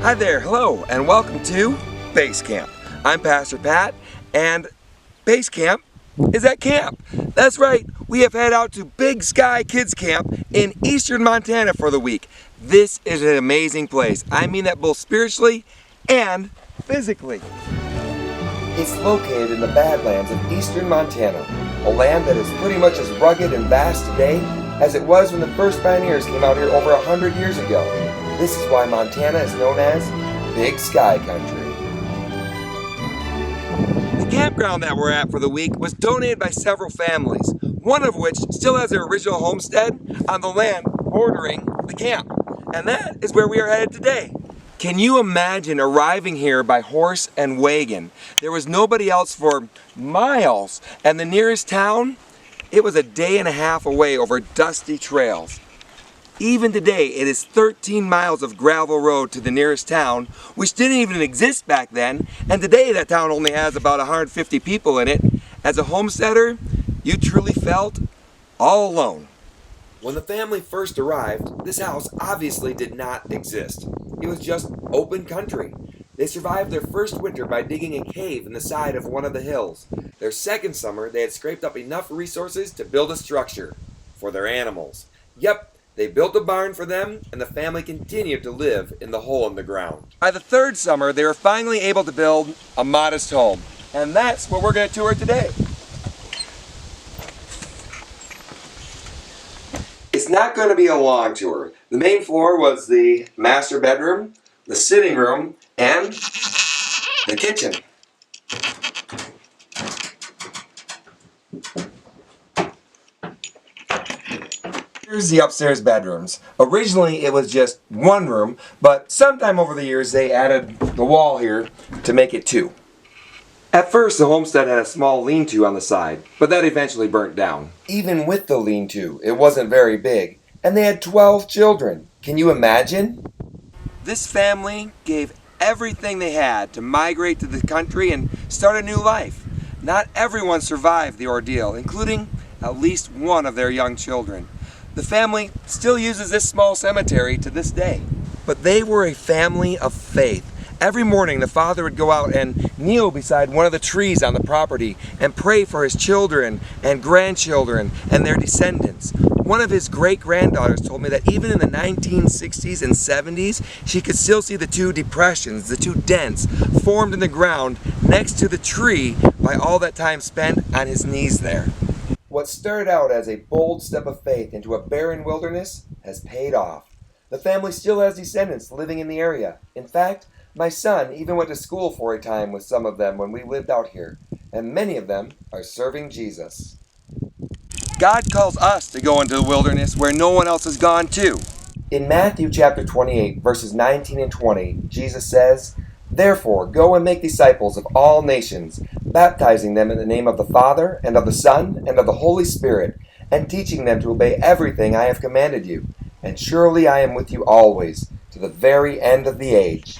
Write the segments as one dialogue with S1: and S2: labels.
S1: Hi there, hello, and welcome to Base Camp. I'm Pastor Pat, and Base Camp is at camp. That's right, we have head out to Big Sky Kids Camp in eastern Montana for the week. This is an amazing place. I mean that both spiritually and physically. It's located in the Badlands of eastern Montana, a land that is pretty much as rugged and vast today as it was when the first pioneers came out here over 100 years ago. This is why Montana is known as Big Sky Country. The campground that we're at for the week was donated by several families, one of which still has their original homestead on the land bordering the camp. And that is where we are headed today. Can you imagine arriving here by horse and wagon? There was nobody else for miles, and the nearest town, it was a day and a half away over dusty trails. Even today, it is 13 miles of gravel road to the nearest town, which didn't even exist back then, and today that town only has about 150 people in it. As a homesteader, you truly felt all alone. When the family first arrived, this house obviously did not exist. It was just open country. They survived their first winter by digging a cave in the side of one of the hills. Their second summer, they had scraped up enough resources to build a structure for their animals. Yep. They built a barn for them, and the family continued to live in the hole in the ground. By the third summer, they were finally able to build a modest home. And that's what we're going to tour today. It's not going to be a long tour. The main floor was the master bedroom, the sitting room, and the kitchen. Here's the upstairs bedrooms. Originally it was just one room, but sometime over the years they added the wall here to make it two. At first the homestead had a small lean-to on the side, but that eventually burnt down. Even with the lean-to, it wasn't very big, and they had 12 children. Can you imagine? This family gave everything they had to migrate to the country and start a new life. Not everyone survived the ordeal, including at least one of their young children. The family still uses this small cemetery to this day. But they were a family of faith. Every morning the father would go out and kneel beside one of the trees on the property and pray for his children and grandchildren and their descendants. One of his great-granddaughters told me that even in the 1960s and 70s, she could still see the two depressions, the two dents, formed in the ground next to the tree by all that time spent on his knees there. What started out as a bold step of faith into a barren wilderness has paid off. The family still has descendants living in the area. In fact, my son even went to school for a time with some of them when we lived out here, and many of them are serving Jesus. God calls us to go into the wilderness where no one else has gone to. In Matthew chapter 28, verses 19 and 20, Jesus says, "Therefore, go and make disciples of all nations, baptizing them in the name of the Father, and of the Son, and of the Holy Spirit, and teaching them to obey everything I have commanded you. And surely I am with you always, to the very end of the age."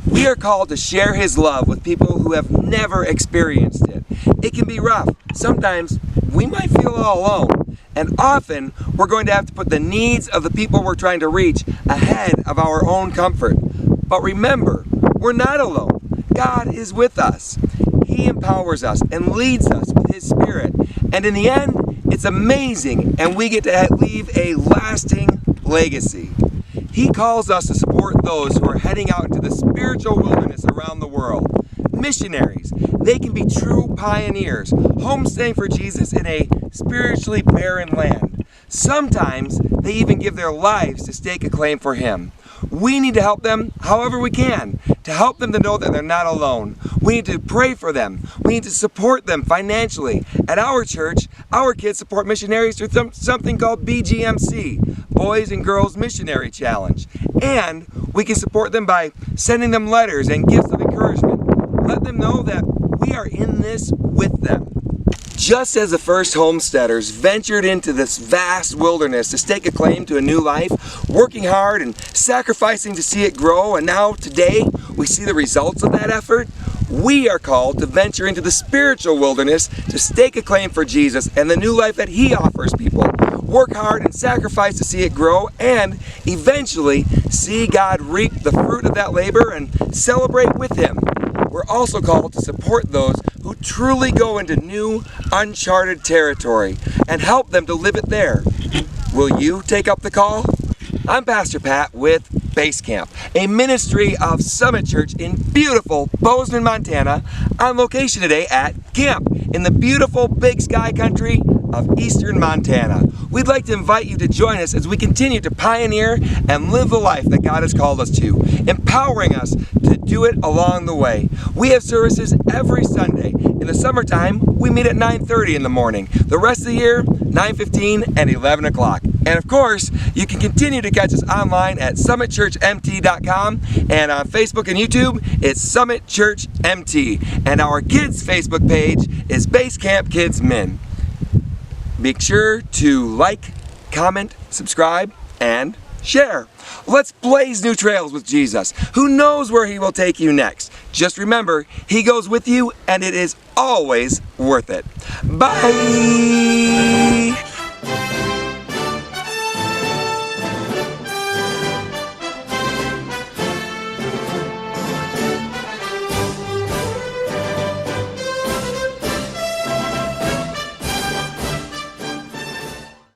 S1: We are called to share His love with people who have never experienced it. It can be rough. Sometimes we might feel all alone. And often we're going to have to put the needs of the people we're trying to reach ahead of our own comfort. But remember, we're not alone. God is with us. He empowers us and leads us with His Spirit. And in the end, it's amazing, and we get to leave a lasting legacy. He calls us to support those who are heading out into the spiritual wilderness around the world. Missionaries, they can be true pioneers, homestaying for Jesus in a spiritually barren land. Sometimes they even give their lives to stake a claim for Him. We need to help them however we can, to help them to know that they're not alone. We need to pray for them. We need to support them financially. At our church, our kids support missionaries through something called BGMC, Boys and Girls Missionary Challenge. And we can support them by sending them letters and gifts of encouragement. Let them know that we are in this with them. Just as the first homesteaders ventured into this vast wilderness to stake a claim to a new life, working hard and sacrificing to see it grow, and now today we see the results of that effort, we are called to venture into the spiritual wilderness to stake a claim for Jesus and the new life that He offers people. work hard and sacrifice to see it grow, and eventually see God reap the fruit of that labor and celebrate with Him. We're also called to support those who truly go into new, uncharted territory and help them to live it there. Will you take up the call? I'm Pastor Pat with Base Camp, a ministry of Summit Church in beautiful Bozeman, Montana, on location today at camp in the beautiful Big Sky country of eastern Montana. We'd like to invite you to join us as we continue to pioneer and live the life that God has called us to, empowering us to do it along the way. We have services every Sunday. In the summertime, we meet at 9:30 in the morning. The rest of the year, 9:15 and 11 o'clock. And of course, you can continue to catch us online at summitchurchmt.com, and on Facebook and YouTube, it's Summit Church MT. And our kids' Facebook page is Base Camp Kids Min. Make sure to like, comment, subscribe, and share. Let's blaze new trails with Jesus. Who knows where He will take you next? Just remember, He goes with you, and it is always worth it. Bye!